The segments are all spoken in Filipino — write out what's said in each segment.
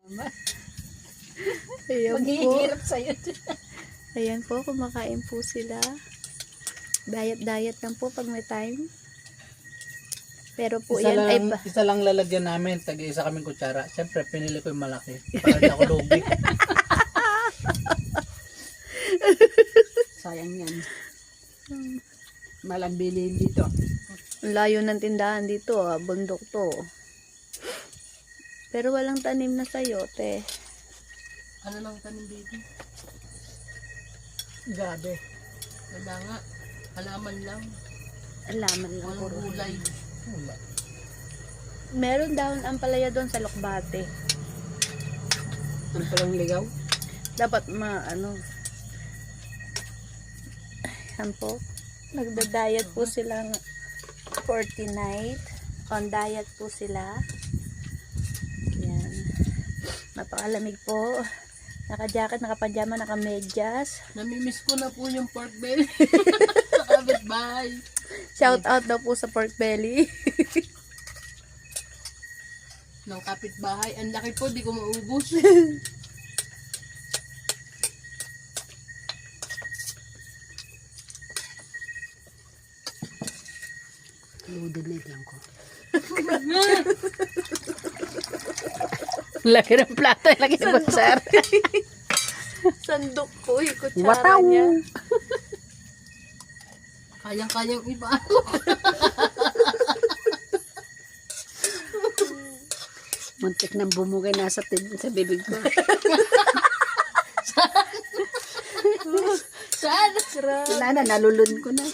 Ayan po. Maghihirap sa'yo. Ayan po, kumakain po sila. Diet lang po pag may time. Pero po Isa yan ay lang, isa lang lalagyan namin, tag-isa kaming kutsara. Siyempre, pinili ko yung malaki. Para hindi ako lugi. Sayang yan. Malambili dito. Ang layo ng tindahan dito, bundok to. Pero walang tanim na sayote. Ano lang tanim baby? Gabi. Wala nga. Halaman lang. Alaman lang Walang puro. gulay. Wala. Meron daw ang palaya doon sa Lokbate. Ang palang ligaw. Dapat Ayan po. Nagda-diet po silang 49. On diet po sila. Ayan. Napakalamig po. Naka-jacket, naka-pajama, naka-medyas. Namimiss ko na po yung pork belly. Sa kapitbahay. Shout out daw po sa pork belly. Ng kapitbahay. Ang laki po, di ko maubos. Loaded na lang ko. Laki ng plato, laki ng kutsara. Sandok po yung kutsara Wataw! niya. Kayang-kayang iba. Muntik nang bumugay nasa sa bibig ko. Saan? Wala na, nalulun ko na.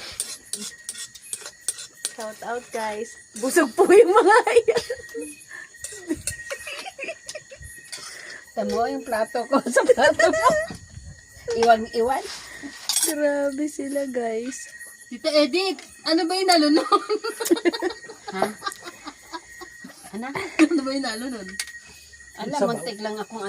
Shout out guys. Busog po yung mga yan. Tamo yung plato ko sa plato mo. Iwan-iwan. Grabe sila guys. Tita Edith, ano ba yung nalo nun? Ha? Ano? Ano ba yung nalo nun? Alam, muntik lang akong